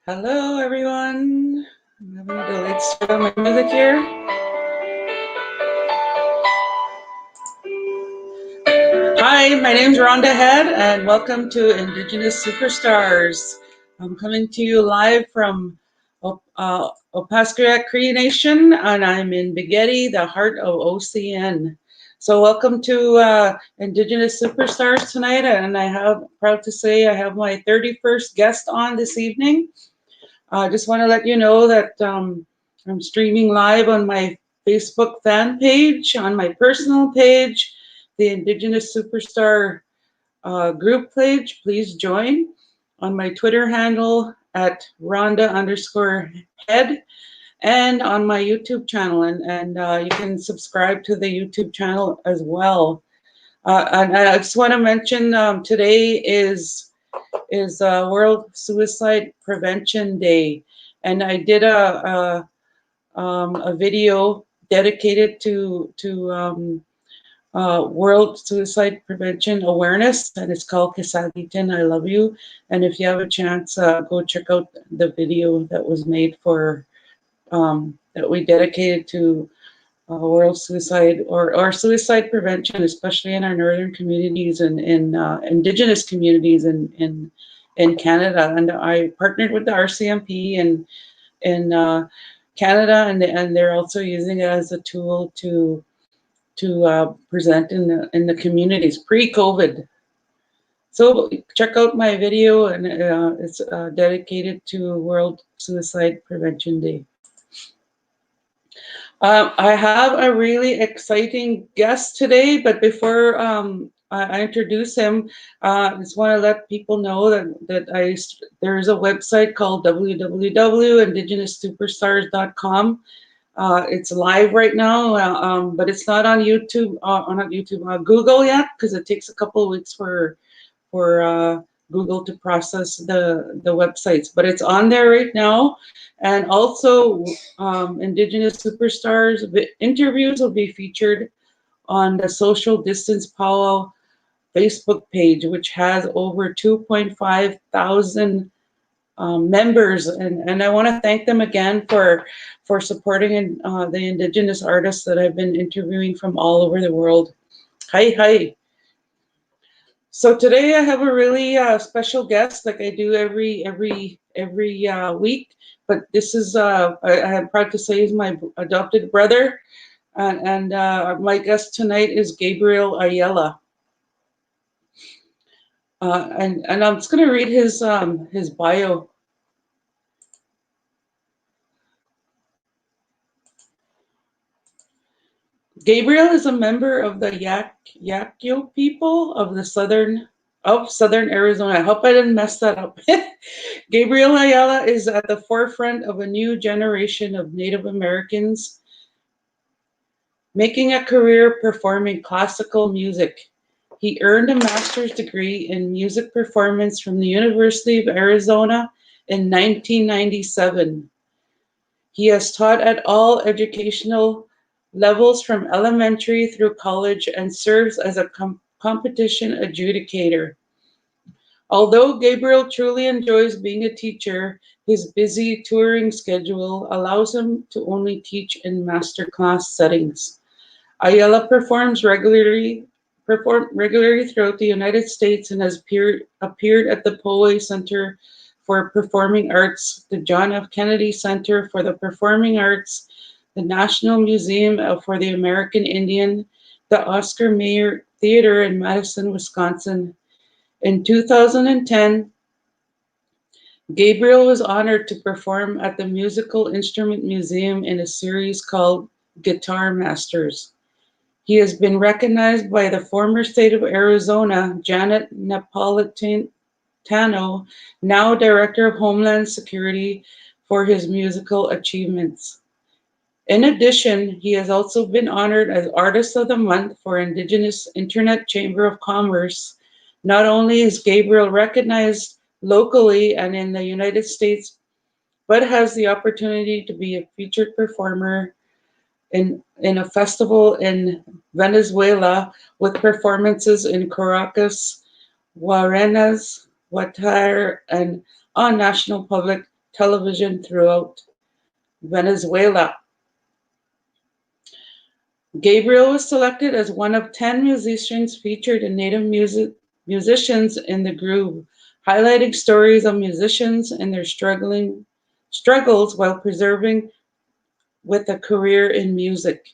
Hello, everyone. I'm having a delayed start on my music here. Hi, my name's Rhonda Head, and welcome to Indigenous Super Stars. I'm coming to you live from Opaskwayak Cree Nation, and I'm in Bigedi, the heart of OCN. So, welcome to Indigenous Superstars tonight, and proud to say I have my 31st guest on this evening. I just want to let you know that I'm streaming live on my Facebook fan page, on my personal page, the Indigenous Superstar group page. Please join on my Twitter handle at Rhonda_Head and on my YouTube channel. And you can subscribe to the YouTube channel as well. And I just want to mention today is World Suicide Prevention Day, and I did a video dedicated to World Suicide Prevention Awareness, and it's called Kisagitin, I Love You. And if you have a chance, go check out the video that was made for that we dedicated to world suicide or suicide prevention, especially in our northern communities and in Indigenous communities in Canada. And I partnered with the RCMP in Canada, and they're also using it as a tool to present in the communities pre-COVID. So check out my video, and it's dedicated to World Suicide Prevention Day. I have a really exciting guest today, but before I introduce him, I just want to let people know that there's a website called www.indigenousuperstars.com. It's live right now, but it's not on YouTube, Google yet, because it takes a couple of weeks for Google to process the websites, but it's on there right now. And also, Indigenous Superstars interviews will be featured on the Social Distance Powwow Facebook page, which has over 2.5 thousand members, and I want to thank them again for supporting the Indigenous artists that I've been interviewing from all over the world. Hi. So today I have a really special guest, like I do every week. But this is I am proud to say is my adopted brother, and my guest tonight is Gabriel Ayala. And I'm just going to read his bio. Gabriel is a member of the Yakyo people of southern Arizona. I hope I didn't mess that up. Gabriel Ayala is at the forefront of a new generation of Native Americans making a career performing classical music. He earned a master's degree in music performance from the University of Arizona in 1997. He has taught at all educational levels from elementary through college and serves as a competition adjudicator. Although Gabriel truly enjoys being a teacher, his busy touring schedule allows him to only teach in masterclass settings. Ayala performs regularly throughout the United States and has appeared at the Poway Center for Performing Arts, the John F. Kennedy Center for the Performing Arts, the National Museum for the American Indian, the Oscar Mayer Theater in Madison, Wisconsin. In 2010, Gabriel was honored to perform at the Musical Instrument Museum in a series called Guitar Masters. He has been recognized by the former state of Arizona, Janet Napolitano, now Director of Homeland Security, for his musical achievements. In addition, he has also been honored as Artist of the Month for Indigenous Internet Chamber of Commerce. Not only is Gabriel recognized locally and in the United States, but has the opportunity to be a featured performer in a festival in Venezuela with performances in Caracas, Guarenas, Guatire, and on National Public television throughout Venezuela. Gabriel was selected as one of 10 musicians featured in Native musicians in the groove, highlighting stories of musicians and their struggles while preserving with a career in music.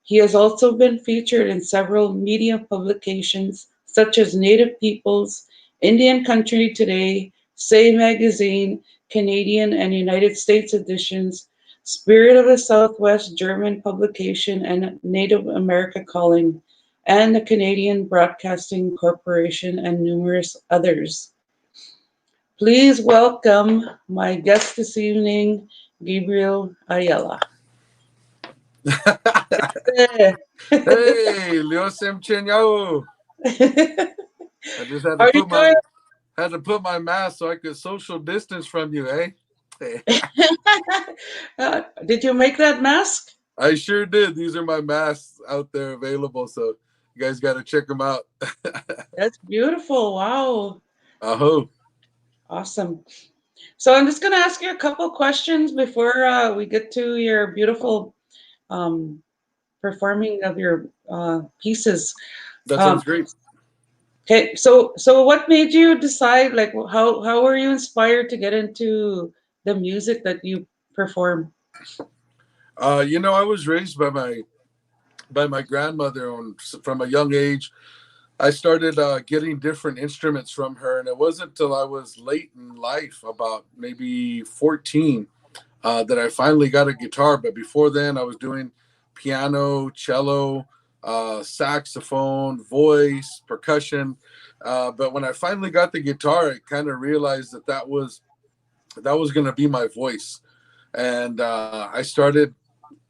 He has also been featured in several media publications such as Native Peoples, Indian Country Today, Say Magazine, Canadian and United States editions, Spirit of the Southwest German publication, and Native America Calling, and the Canadian Broadcasting Corporation, and numerous others. Please welcome my guest this evening, Gabriel Ayala. Hey, Liosem Chenyao. I just How are you doing? had to put my mask so I could social distance from you, eh? Did you make that mask? I sure did. These are my masks out there available, so you guys got to check them out. That's beautiful. Wow. Aho. Awesome. So I'm just going to ask you a couple questions before we get to your beautiful um, performing of your pieces. That Um, sounds great. okay. So what made you decide, like, how were you inspired to get into the music that you perform? I was raised by my grandmother from a young age. I started getting different instruments from her, and it wasn't till I was late in life, about maybe 14, that I finally got a guitar. But before then, I was doing piano, cello, saxophone, voice, percussion. But when I finally got the guitar, I kind of realized that was going to be my voice, and I started,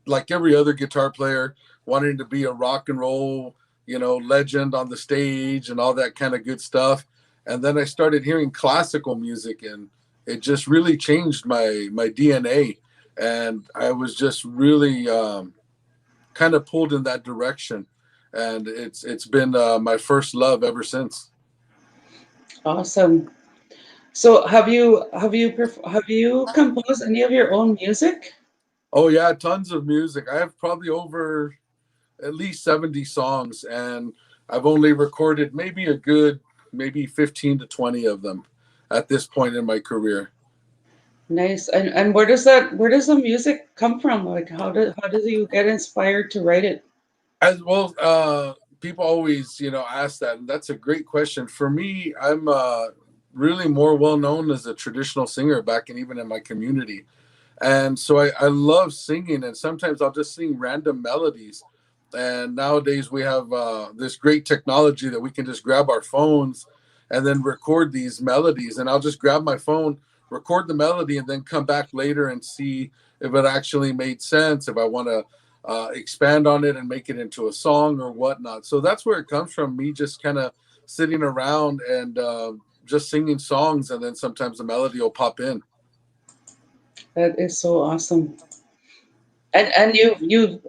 like every other guitar player, wanting to be a rock and roll, legend on the stage and all that kind of good stuff. And then I started hearing classical music, and it just really changed my DNA. And I was just really kind of pulled in that direction. And it's been my first love ever since. Awesome. So have you composed any of your own music? Oh yeah, tons of music. I have probably over at least 70 songs, and I've only recorded maybe 15 to 20 of them at this point in my career. Nice. And where does the music come from? Like how does you get inspired to write it? As well, people always, ask that, and that's a great question. For me, I'm really more well known as a traditional singer back and even in my community. And so I love singing, and sometimes I'll just sing random melodies. And nowadays we have this great technology that we can just grab our phones and then record these melodies. And I'll just grab my phone, record the melody, and then come back later and see if it actually made sense, if I want to expand on it and make it into a song or whatnot. So that's where it comes from, me just kind of sitting around and just singing songs, and then sometimes the melody will pop in. That is so awesome. And you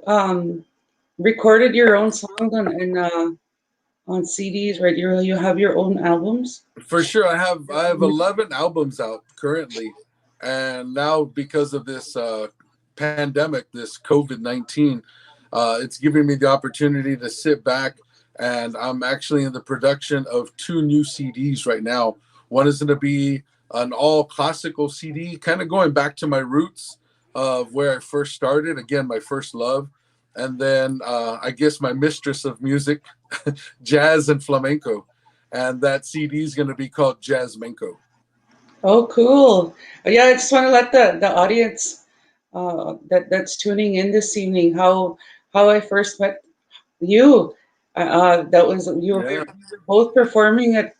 recorded your own songs on CDs, right? You have your own albums. For sure, I have 11 albums out currently, and now because of this pandemic, this COVID-19, it's giving me the opportunity to sit back, and I'm actually in the production of two new CDs right now. One is going to be an all classical CD, kind of going back to my roots of where I first started. Again, my first love, and then I guess my mistress of music, jazz and flamenco, and that CD is going to be called Jazzmenko. Oh, cool. Yeah, I just want to let the audience that's tuning in this evening how I first met you. That was Yeah, we were both performing at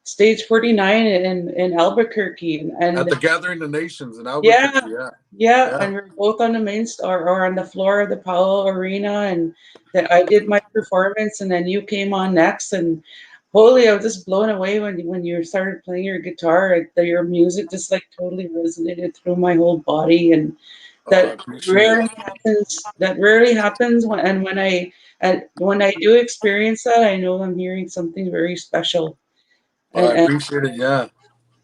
Stage 49 in Albuquerque, at and the Gathering of Nations in yeah, Albuquerque. Yeah, yeah, yeah. and we're both on the or on the floor of the Powell Arena, and that I did my performance, and then you came on next, and holy, I was just blown away when you started playing your guitar. Your music just like totally resonated through my whole body, and Oh, I that appreciate it. rarely happens. That rarely happens, when I do experience that, I know I'm hearing something very special, Oh, I and appreciate it. Yeah.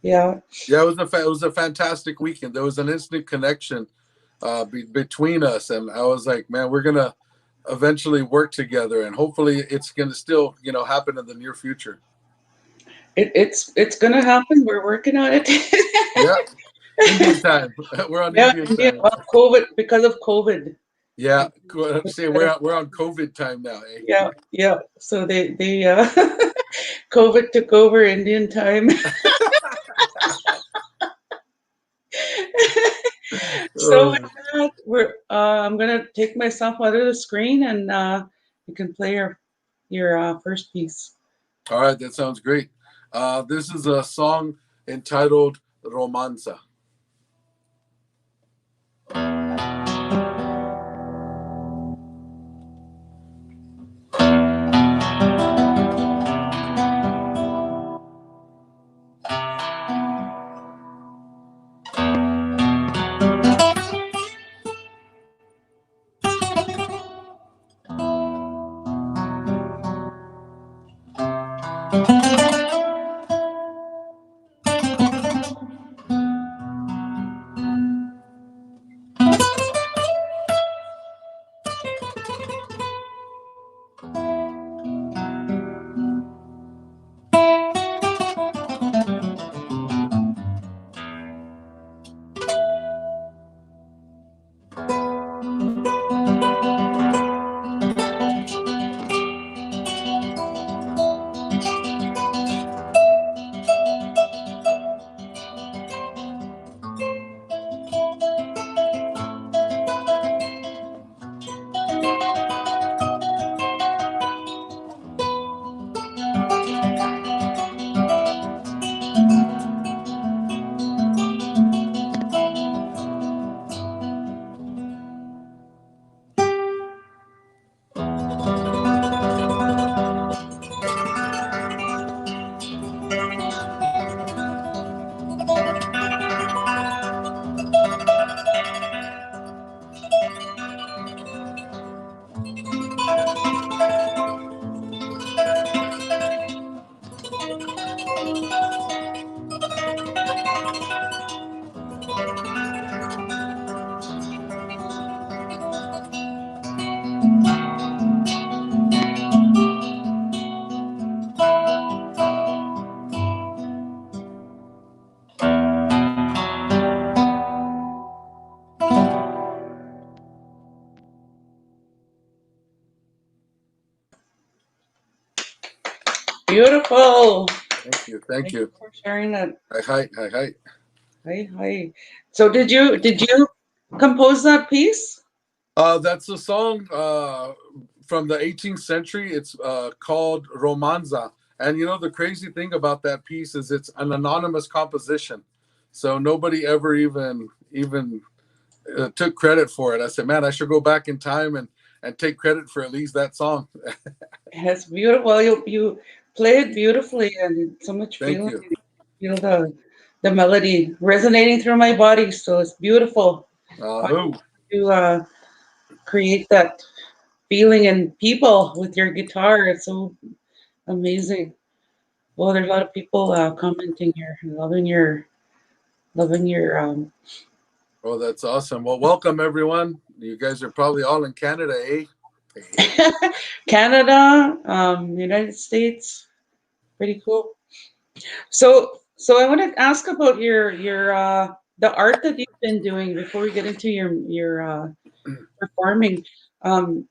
Yeah. Yeah, it was a fantastic weekend. There was an instant connection between us, and I was like, man, we're gonna eventually work together, and hopefully, it's gonna still, happen in the near future. It's gonna happen. We're working on it. Yeah, Indian time. We're on Yeah, Indian India, time. well, COVID, because of COVID. Yeah, say we're on COVID time now, eh? Yeah, yeah. So they COVID took over Indian time. So with Oh, that, I'm gonna take myself out of the screen, and you can play your first piece. all right, that sounds great. This is a song entitled Romanza. Beautiful. Thank you, thank Thank you you. for sharing that. Hi, hi, hi, hi. Hi, hi. So did you compose that piece? That's a song from the 18th century. It's called Romanza. And the crazy thing about that piece is it's an anonymous composition. So nobody ever even took credit for it. I said, man, I should go back in time and take credit for at least that song. It's beautiful. You play it beautifully and so much Thank feeling. you. Feel the melody resonating through my body. So it's beautiful. Oh, You create that feeling in people with your guitar. It's so amazing. Well, there's a lot of people commenting here, loving your. oh, that's awesome. Well, welcome everyone. You guys are probably all in Canada, eh? Hey. Canada, United States, pretty cool. So I want to ask about your the art that you've been doing before we get into your performing.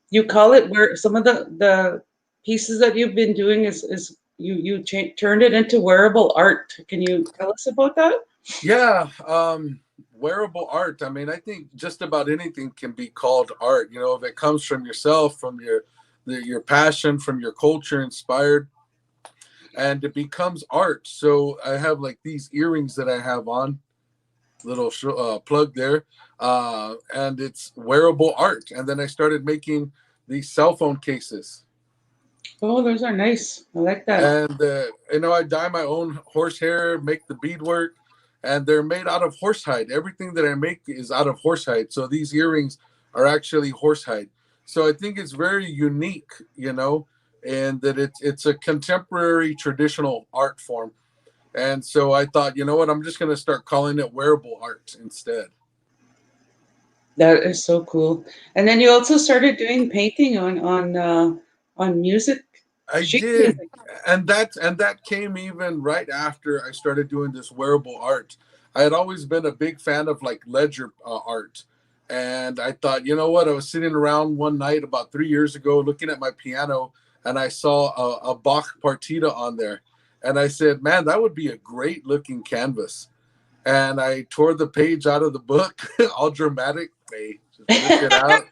You call it where some of the pieces that you've been doing is turned it into wearable art. Can you tell us about that? Yeah, wearable art. I mean, I think just about anything can be called art. If it comes from yourself, from your passion, from your culture inspired, and it becomes art. So I have like these earrings that I have on, little plug there, and it's wearable art. And then I started making these cell phone cases. Oh, those are nice. I like that. And I dye my own horsehair, make the beadwork, and they're made out of horsehide. Everything that I make is out of horsehide. So these earrings are actually horsehide. So I think it's very unique, and that it's a contemporary traditional art form. And so I thought, you know what, I'm just going to start calling it wearable art instead. That is so cool. And then you also started doing painting on music, I sheet did, music. and that came even right after I started doing this wearable art. I had always been a big fan of like ledger art, and I thought, you know what? I was sitting around one night about 3 years ago, looking at my piano, and I saw a Bach partita on there, and I said, "Man, that would be a great looking canvas." And I tore the page out of the book, all dramatic. Hey, just ripped it out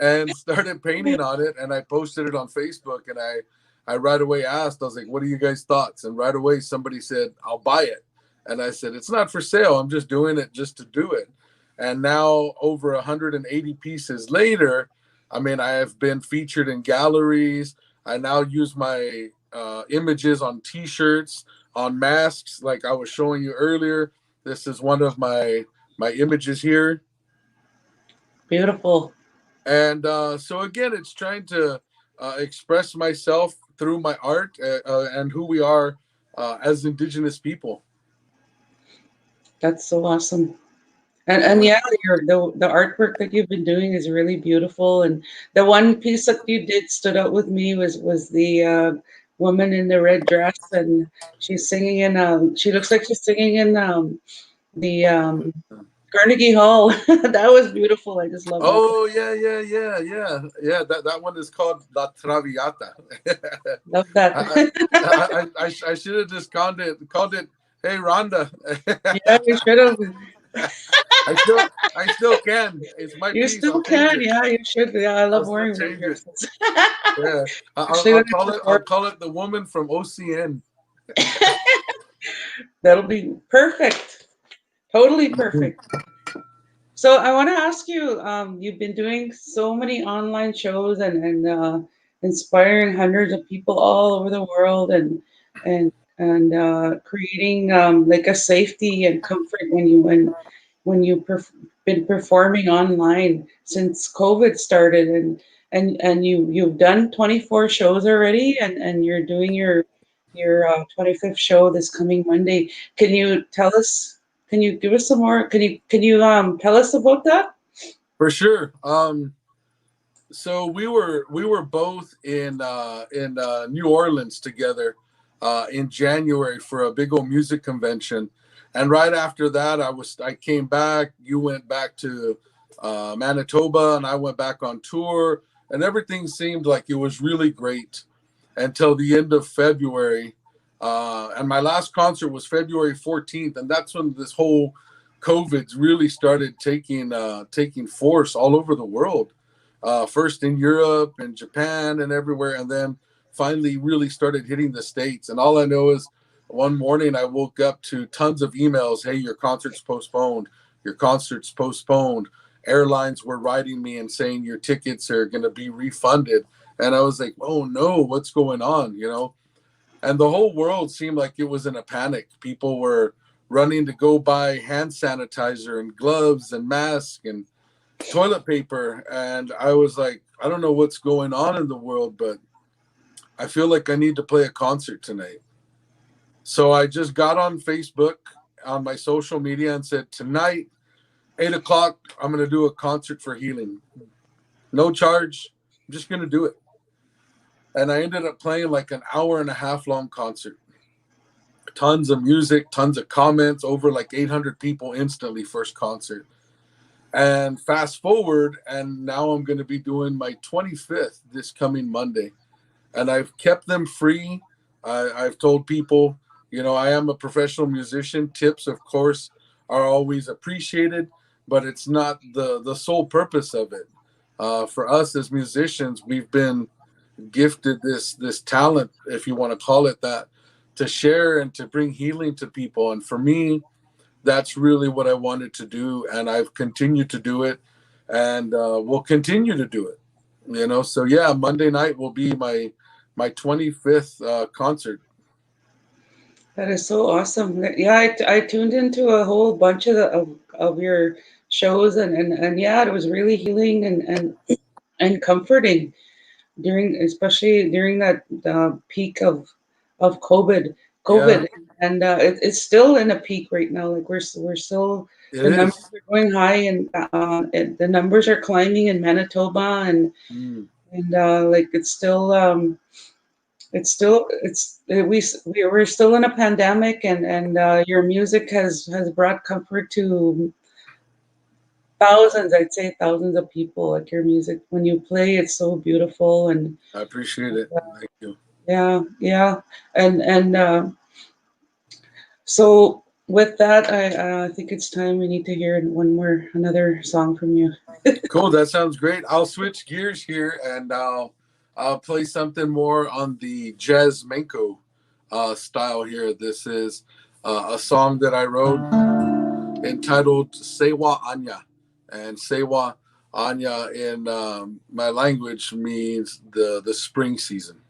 and started painting on it, and I posted it on Facebook, and I right away asked, I was like, what are you guys thoughts? And right away somebody said, I'll buy it. And I said, it's not for sale, I'm just doing it just to do it. And now over 180 pieces later, I mean, I have been featured in galleries. I now use my images on t-shirts, on masks, like I was showing you earlier. This is one of my images here. Beautiful. And so again, it's trying to express myself through my art, and who we are as Indigenous people. That's so awesome. And Yeah. yeah, the artwork that you've been doing is really beautiful. And the one piece that you did stood out with me was the woman in the red dress, and she's singing in she looks like she's singing in the Carnegie Hall. That was beautiful. I just love that. Oh yeah, yeah, yeah, yeah, yeah. That one is called La Traviata. Love that. I, I should have just called it. Hey Rhonda. Yeah, you should have. I still can. It's my You piece. I'll still change can. it. Yeah, you should. Yeah, I I'll love still wearing red change it. dresses. Yeah. Especially I'll when I call it. perform. I'll call it the woman from OCN. That'll be perfect. Totally perfect. So I want to ask you, you've been doing so many online shows and inspiring hundreds of people all over the world and creating like a safety and comfort when been performing online since COVID started and you've done 24 shows already and you're doing your 25th show this coming Monday. Can you tell us? Can you give us some more? Can you tell us about that? For sure. So we were both in New Orleans together in January for a big old music convention, and right after that, I came back. You went back to Manitoba, and I went back on tour, and everything seemed like it was really great until the end of February. And my last concert was February 14th, and that's when this whole COVID really started taking force all over the world. First in Europe and Japan and everywhere, and then finally really started hitting the States. And all I know is one morning I woke up to tons of emails. Hey, your concert's postponed. Your concert's postponed. Airlines were writing me and saying your tickets are going to be refunded. And I was like, oh no, what's going on? And the whole world seemed like it was in a panic. People were running to go buy hand sanitizer and gloves and masks and toilet paper. And I was like, I don't know what's going on in the world, but I feel like I need to play a concert tonight. So I just got on Facebook, on my social media, and said, tonight, 8 o'clock, I'm going to do a concert for healing. No charge. I'm just going to do it. And I ended up playing like an hour and a half long concert. Tons of music, tons of comments, over like 800 people instantly, first concert. And fast forward, and now I'm going to be doing my 25th this coming Monday. And I've kept them free. I've told people, I am a professional musician. Tips, of course, are always appreciated, but it's not the sole purpose of it. For us as musicians, we've been gifted this talent, if you want to call it that, to share and to bring healing to people. And for me, that's really what I wanted to do, and I've continued to do it, and will continue to do it. So yeah, Monday night will be my 25th concert. That is so awesome. Yeah, I tuned into a whole bunch of your shows and yeah, it was really healing and comforting especially during that peak of COVID. Yeah, COVID, and it's still in a peak right now. Like we're still it the numbers is. are going high, and the numbers are climbing in Manitoba, Mm, and like we're still in a pandemic, and your music has brought comfort to thousands. I'd say thousands of people. Like your music, when you play, it's so beautiful, and I appreciate it. Thank you. yeah, yeah, and so with that, I think it's time we need to hear another song from you. Cool. That sounds great. I'll switch gears here and I'll play something more on the jazz manko style here. This is a song that I wrote entitled Sewa Anya. And Sewa Anya in my language means the spring season.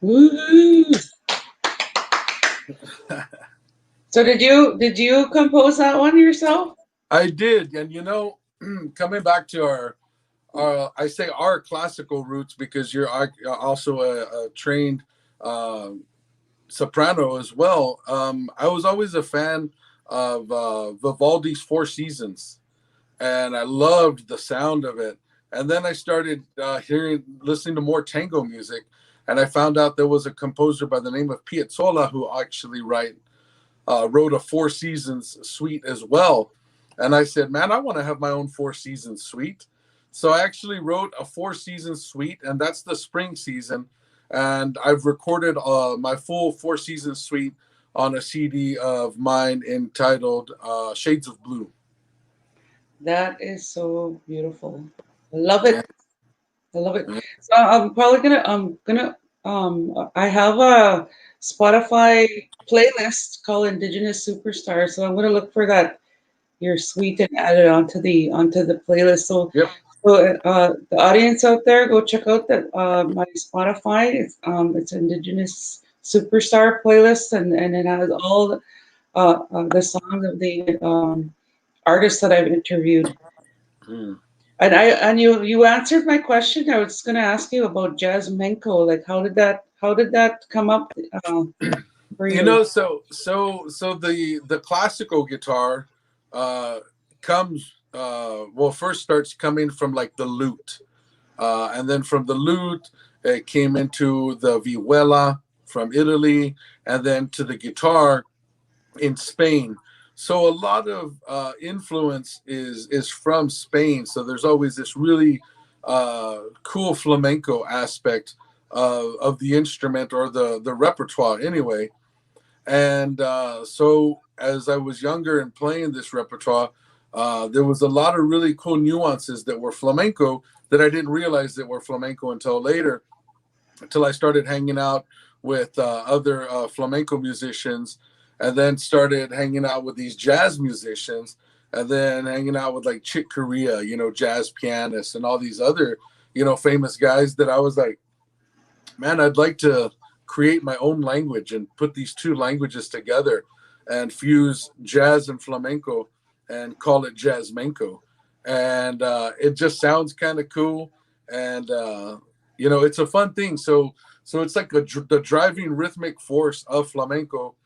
Woohoo! So did you compose that one yourself? I did. And coming back to I say our classical roots because you're also a trained uh, soprano as well. I was always a fan of Vivaldi's Four Seasons, and I loved the sound of it. And then I started listening to more tango music, and I found out there was a composer by the name of Piazzolla who actually wrote a Four Seasons suite as well. And I said, man, I want to have my own Four Seasons suite. So I actually wrote a Four Seasons suite, and that's the spring season. And I've recorded my full Four Seasons suite on a CD of mine entitled Shades of Blue. That is so beautiful. I love Yeah. it. I love it. So I'm probably gonna I have a Spotify playlist called Indigenous Super Stars. So I'm gonna look for that your suite and add it onto the playlist. So Yep. So, the audience out there, go check out my Spotify. It's Indigenous Superstar playlist, and it has all the songs of the artists that I've interviewed. Hmm. And you answered my question. I was going to ask you about jazz menko. Like, how did that come up for You you? know, so the classical guitar uh, comes well, first starts coming from like the lute, and then from the lute it came into the vihuela from Italy, and then to the guitar in Spain. So a lot of influence is from Spain. So there's always this really cool flamenco aspect of the instrument or the repertoire anyway. And so as I was younger and playing this repertoire, there was a lot of really cool nuances that were flamenco that I didn't realize that were flamenco until later, until I started hanging out with other flamenco musicians, and then started hanging out with these jazz musicians, and then hanging out with like Chick Corea, jazz pianists, and all these other, famous guys that I was like, man, I'd like to create my own language and put these two languages together and fuse jazz and flamenco and call it jazzmenko. And it just sounds kind of cool. And, it's a fun thing. So it's like the driving rhythmic force of flamenco,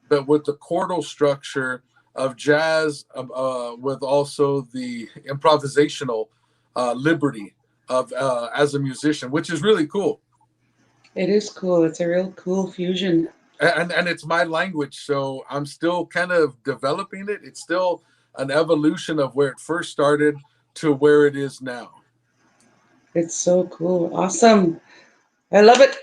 but with the chordal structure of jazz, with also the improvisational liberty of as a musician, which is really cool. It is cool. It's a real cool fusion. And it's my language, so I'm still kind of developing it. It's still an evolution of where it first started to where it is now. It's so cool. Awesome. I love it.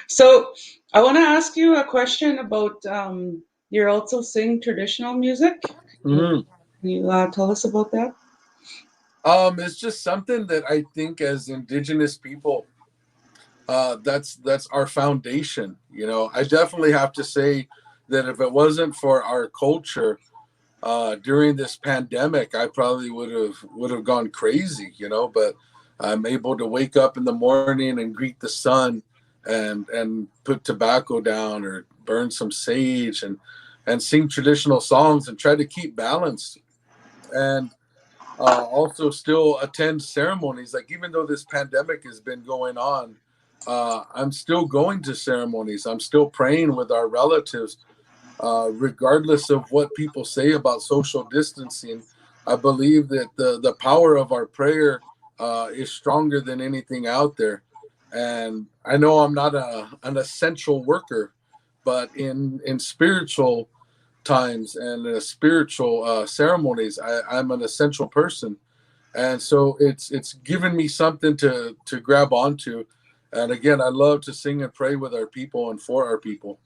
So I want to ask you a question about you also sing traditional music. Mhm. Can you tell us about that? It's just something that I think as indigenous people, that's our foundation. I definitely have to say that if it wasn't for our culture during this pandemic, I probably would have gone crazy, But I'm able to wake up in the morning and greet the sun, and put tobacco down or burn some sage and sing traditional songs and try to keep balance, and also still attend ceremonies. Like, even though this pandemic has been going on, I'm still going to ceremonies. I'm still praying with our relatives, regardless of what people say about social distancing. I believe that the power of our prayer is stronger than anything out there. And I know I'm not an essential worker, but in spiritual times and spiritual ceremonies, I'm an essential person. And so it's given me something to grab onto. And again, I love to sing and pray with our people and for our people.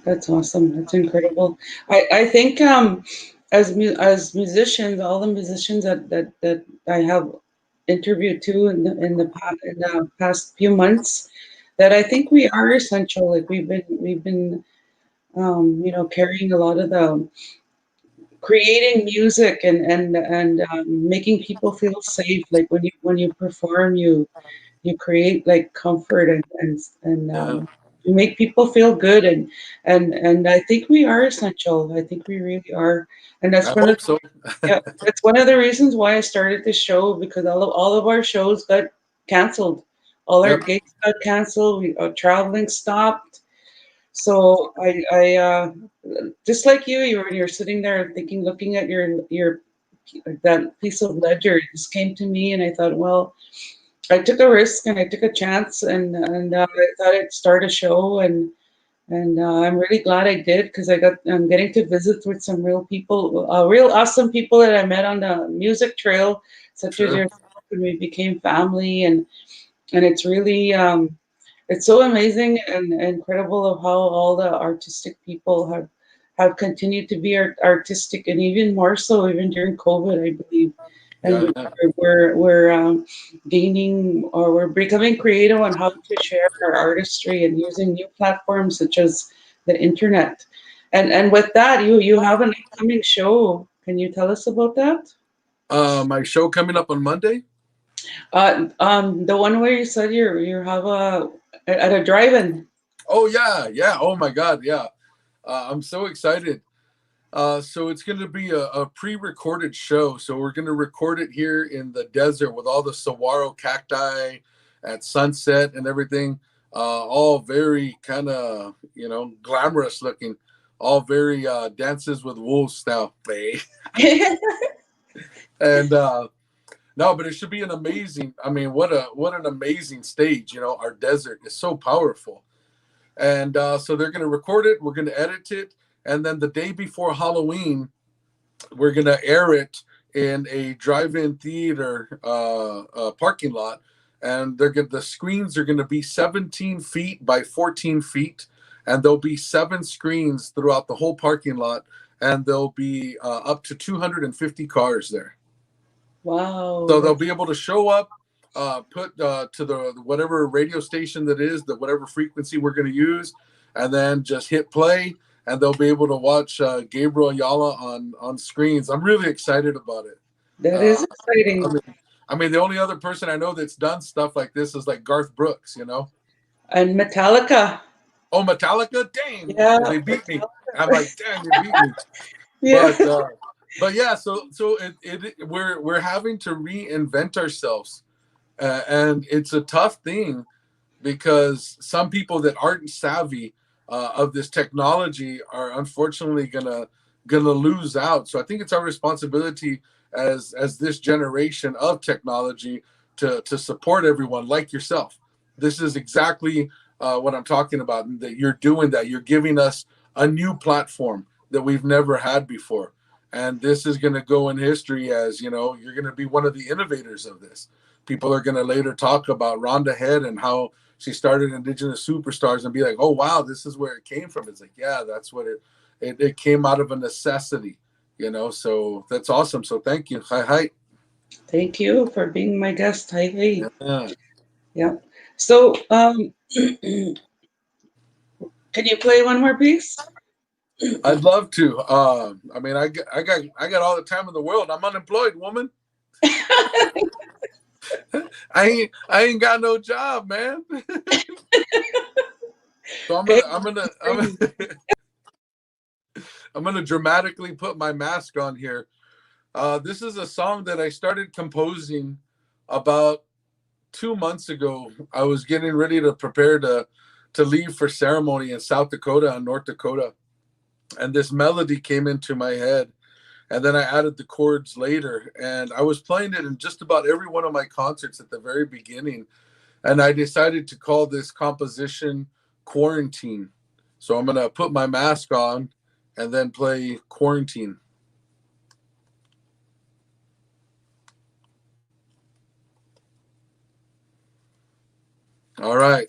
That's awesome. That's incredible. I think as musicians, all the musicians that I have interviewed too in the past few months, that I think we are essential. Like we've been carrying a lot of the creating music and making people feel safe. Like when you perform, you create like comfort and Yeah, you make people feel good and I think we are essential. I think we really are, and I hope so. yeah, that's one of the reasons why I started this show, because all of our shows got canceled. All our Yep. gigs got canceled. Traveling stopped. So I just like you're sitting there thinking, looking at your that piece of ledger. It just came to me, and I thought, well, I took a risk and I took a chance, and I thought I'd start a show, and I'm really glad I did, because I'm getting to visit with some real people, real awesome people that I met on the music trail, such as Sure. yourself, and we became family, and it's really it's so amazing and incredible of how all the artistic people have continued to be artistic, and even more so even during COVID, I believe. Yeah, And yeah. we're gaining, or we're becoming creative on how to share our artistry and using new platforms such as the internet. And with that, you have an upcoming show. Can you tell us about that? My show coming up on Monday. The one where you said you have a at a drive-in. Oh yeah, yeah. Oh my God, yeah. I'm so excited. So it's going to be a pre-recorded show. So we're going to record it here in the desert with all the saguaro cacti at sunset and everything. All very kind of glamorous looking. All very Dances with Wolves style. And no, but it should be an amazing. I mean, what an amazing stage. Our desert is so powerful. And so they're going to record it. We're going to edit it, and then the day before Halloween, we're going to air it in a drive-in theater parking lot. And the screens are going to be 17 feet by 14 feet, and there'll be 7 screens throughout the whole parking lot, and there'll be up to 250 cars there. Wow, So they'll be able to show up, put to the whatever radio station that is, the whatever frequency we're going to use, and then just hit play, and they'll be able to watch Gabriel Ayala on screens. I'm really excited about it. that is Uh, I exciting. mean, I mean, the only other person I know that's done stuff like this is like Garth Brooks. And Metallica. Oh, Metallica, dang, Yeah, they beat me. I'm Metallica. like, dang, they beat me. Yeah, But yeah, so we're having to reinvent ourselves, and it's a tough thing because some people that aren't savvy of this technology are unfortunately gonna lose out. So I think it's our responsibility as this generation of technology to support everyone like yourself. This is exactly what I'm talking about. That you're doing that. You're giving us a new platform that we've never had before. And this is going to go in history as, you're going to be one of the innovators of this. People are going to later talk about Rhonda Head and how she started Indigenous Super Stars and be like, oh, wow, this is where it came from. It's like, yeah, that's what it came out of a necessity, so that's awesome. So thank you. Hi, hi. thank you for being my guest. Hi, hey. Yeah. Yeah. So, can you play one more piece? I'd love to. I mean, I got all the time in the world. I'm unemployed, woman. I ain't got no job, man. So I'm Hey, gonna I'm gonna I'm I'm gonna dramatically put my mask on here. This is a song that I started composing about 2 months ago. I was getting ready to prepare to leave for ceremony in South Dakota and North Dakota, and this melody came into my head. And then I added the chords later, and I was playing it in just about every one of my concerts at the very beginning. And I decided to call this composition Quarantine. So I'm gonna put my mask on and then play Quarantine. All right.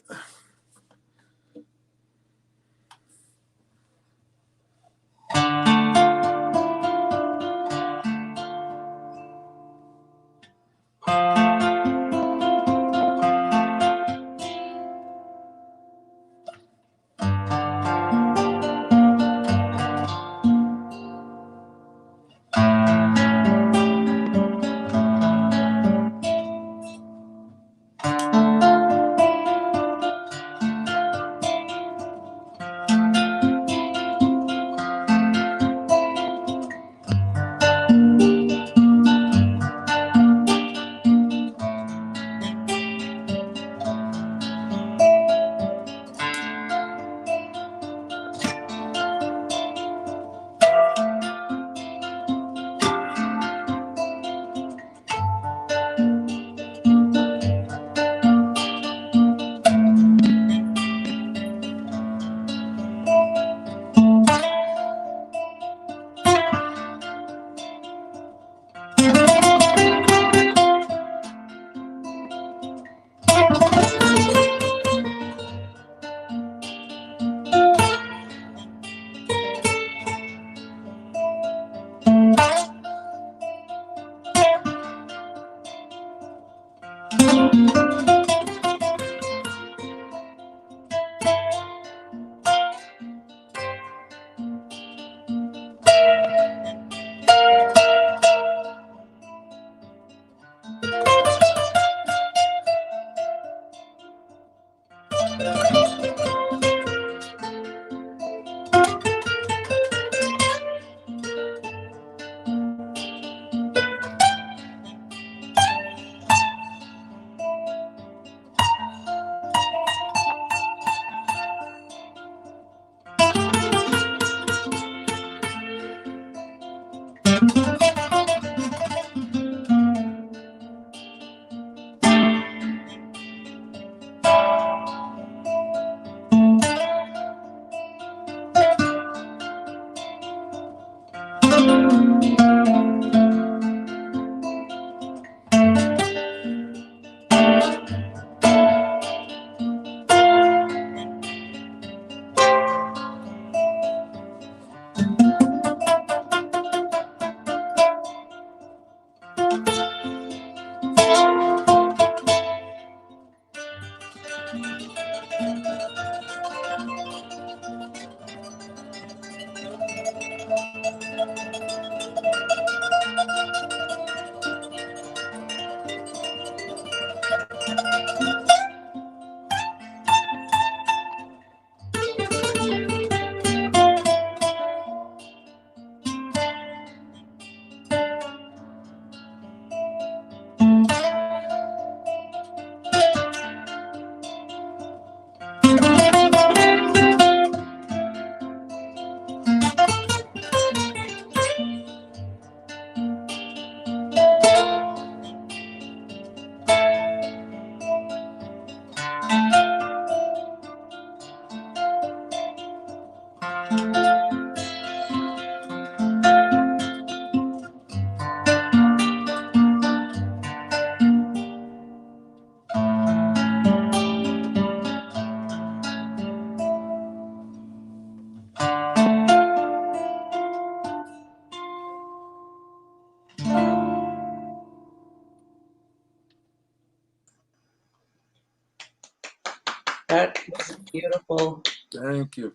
That was beautiful. Thank you.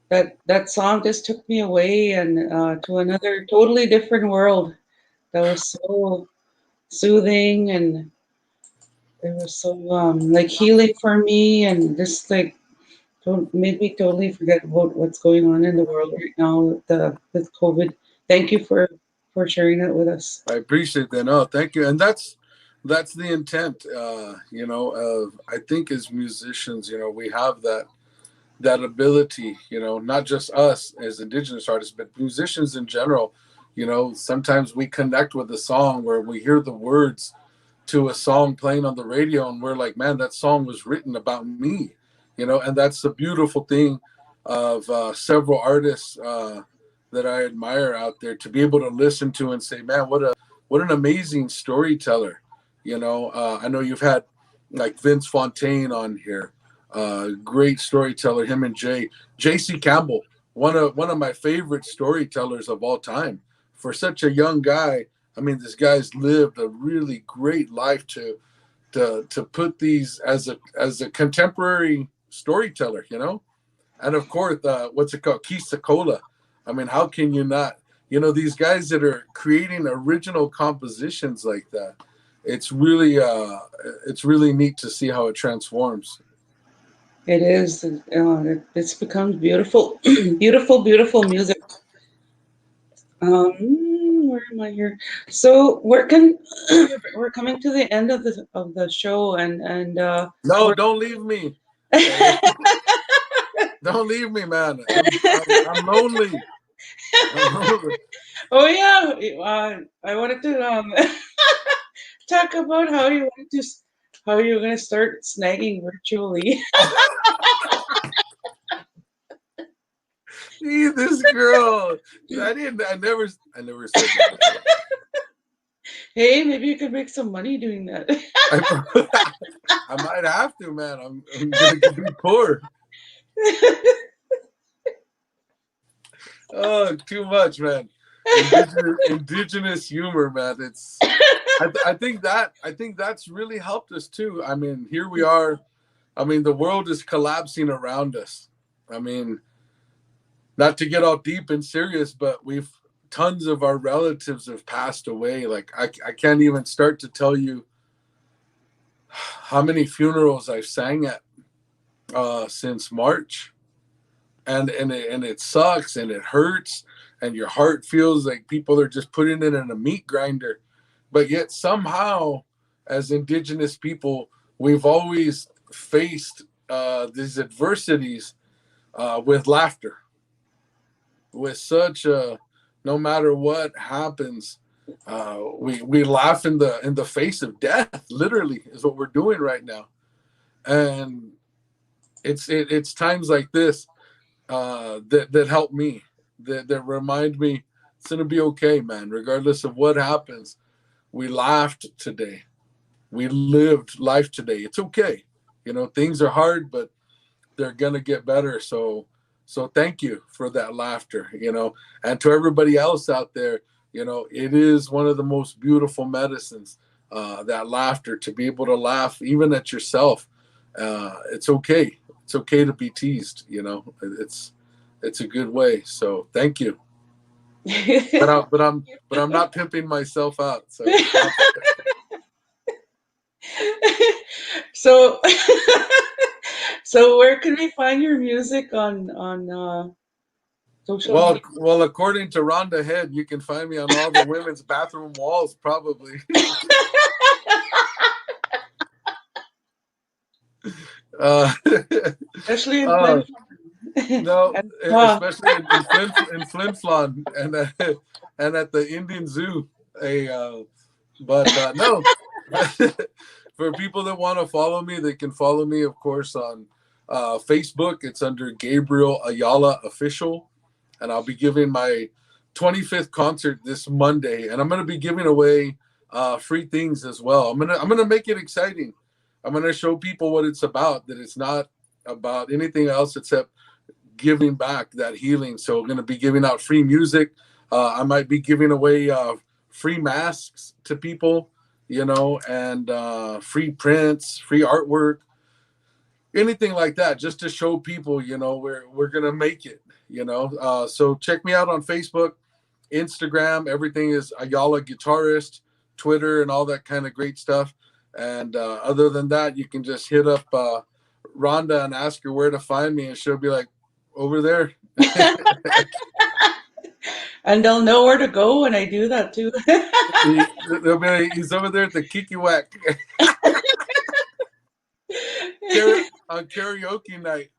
That song just took me away and to another totally different world. That was so soothing, and it was so like healing for me, and just like made me totally forget about what's going on in the world right now with the with COVID. Thank you for sharing it with us. I appreciate that. No, thank you. And that's the intent. Of I think as musicians, we have that ability. Not just us as Indigenous artists, but musicians in general. Sometimes we connect with a song where we hear the words to a song playing on the radio, and we're like, man, that song was written about me. And that's the beautiful thing of several artists that I admire out there, to be able to listen to and say, man, what an amazing storyteller. I know you've had like Vince Fontaine on here, great storyteller. Him and J.C. Campbell, one of my favorite storytellers of all time. For such a young guy, I mean, this guy's lived a really great life to put these as a contemporary storyteller, and of course, what's it called, Keith Sakola. I mean, how can you not? These guys that are creating original compositions like that. It's really neat to see how it transforms. It is. It's becomes beautiful, beautiful, beautiful music. Where am I here? So we're we're coming to the end of the show, and No, we're don't leave me. Uh, don't leave me, man. I'm lonely. I'm lonely. oh yeah, I wanted to talk about how you want to how you're gonna start snagging virtually. This girl. I didn't. I never said that. Hey, maybe you could make some money doing that. I, I might have to, man. I'm gonna be poor. Oh, too much, man. Indigenous humor, man. I think that's really helped us too. I mean, here we are. I mean, the world is collapsing around us. I mean, not to get all deep and serious, but we've tons of our relatives have passed away. Like I can't even start to tell you how many funerals I've sang at. since March, and it sucks and it hurts, and your heart feels like people are just putting it in a meat grinder, but yet somehow, as Indigenous people, we've always faced these adversities with laughter, with such a, no matter what happens, we laugh in the face of death. Literally, is what we're doing right now, and it's times like this that help me, that remind me it's gonna be okay, man. Regardless of what happens, we laughed today. We lived life today. It's okay. Things are hard, but they're gonna get better. So thank you for that laughter. And to everybody else out there, it is one of the most beautiful medicines. That laughter, to be able to laugh even at yourself. It's okay. It's okay to be teased. It's a good way. So thank you. But I'm not pimping myself out. So So, so where can we find your music on social well, media? well, according to Rhonda Head, you can find me on all the women's bathroom walls, probably. uh, Especially in uh, Flint. no, And, uh, especially in Flin Flon, and at the Indian Zoo. But no, for people that want to follow me, they can follow me, of course, on Facebook. It's under Gabriel Ayala Official, and I'll be giving my 25th concert this Monday, and I'm going to be giving away free things as well. I'm gonna make it exciting. I'm gonna show people what it's about. That it's not about anything else except giving back that healing. So we're going to be giving out free music. I might be giving away free masks to people, and free prints, free artwork, anything like that, just to show people, we're going to make it. So check me out on Facebook, Instagram. Everything is Ayala Guitarist, Twitter, and all that kind of great stuff. And other than that, you can just hit up Rhonda and ask her where to find me, and she'll be like, over there. and they'll know where to go when I do that too. They'll be like, he's over there at the Kiki Whack on karaoke night.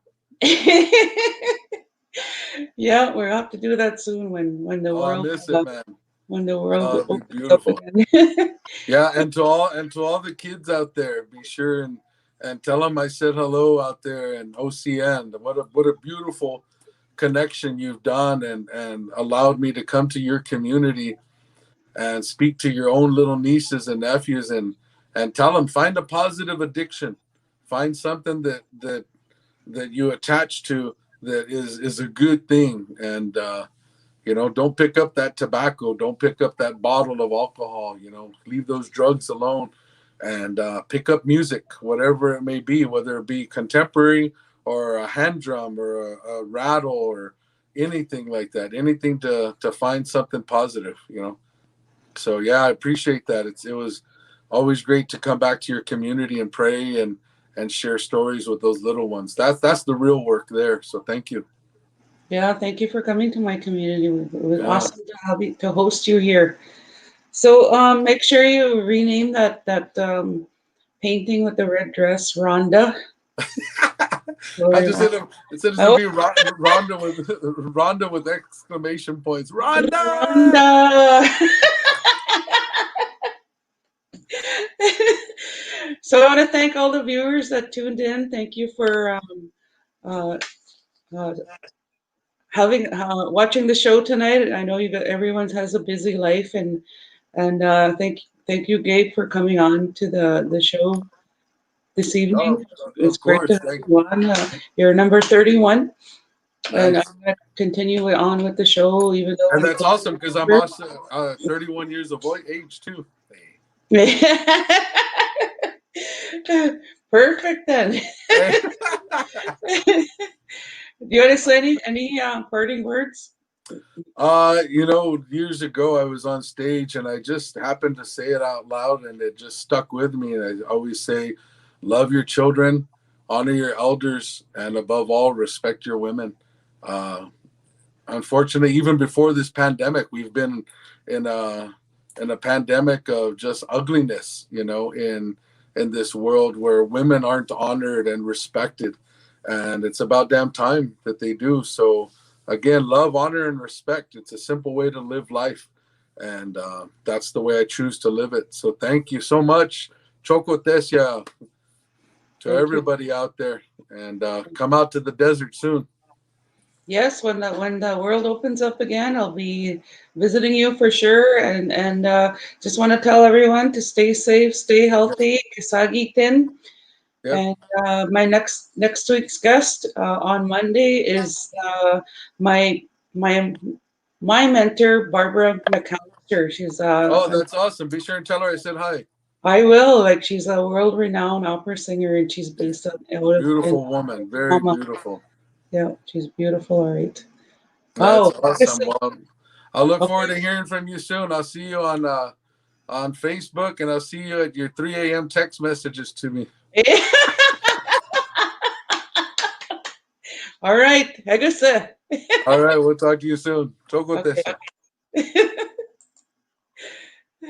Yeah, we'll have to do that soon when the Oh, I world miss it, man. when the world Oh, it'd be opens up beautiful. again. Yeah, and to all the kids out there, be sure and tell them I said hello out there in OCN. What a beautiful connection you've done, and allowed me to come to your community and speak to your own little nieces and nephews, and tell them, find a positive addiction, find something that you attach to, that is a good thing, and don't pick up that tobacco, don't pick up that bottle of alcohol, leave those drugs alone, and pick up music, whatever it may be, whether it be contemporary or a hand drum or a rattle or anything like that, anything to find something positive. So yeah, I appreciate that. It was always great to come back to your community and pray and share stories with those little ones. That's the real work there. So thank you. Yeah, thank you for coming to my community. It was Yeah. awesome to have you, to host you here. So make sure you rename that painting with the red dress, Rhonda. I Or, just said it said it's gonna oh, be Rhonda with Rhonda with exclamation points. Rhonda. Rhonda. So I want to thank all the viewers that tuned in. Thank you for uh, uh, having watching the show tonight. I know you got everyone has a busy life, and thank you, Gabe, for coming on to the show this Oh, evening. It's of great to course. have you on. You're number 31, and I'm Nice. going to continue on with the show, even though And we that's go awesome because I'm over. also 31 years of age too. Perfect then. Hey. Do you want to say any parting words? Years ago I was on stage and I just happened to say it out loud, and it just stuck with me. And I always say, love your children, honor your elders, and above all, respect your women. Uh, Unfortunately, even before this pandemic, we've been in a pandemic of just ugliness, in this world where women aren't honored and respected, and it's about damn time that they do. So, again, love, honor, and respect. It's a simple way to live life, and that's the way I choose to live it. So, thank you so much, Chocotesia, to Thank you. everybody out there, and come out to the desert soon. Yes, when the world opens up again, I'll be visiting you for sure. And just want to tell everyone to stay safe, stay Yep. healthy. Kasagi Tin. Yep. And my next week's guest on Monday is my my my mentor, Barbara McAllister. Oh, that's awesome. Be sure and tell her I said hi. I will, like, she's a world-renowned opera singer, and she's based out of in Beautiful woman. Very Mama. beautiful. Yeah, she's beautiful. All right. That's Oh, I guess awesome. Well, I'll look forward okay. to hearing from you soon. I'll see you on Facebook, and I'll see you at your 3 a.m. text messages to me. All right. I guess. All right, we'll talk to you soon. Talk with Okay. this.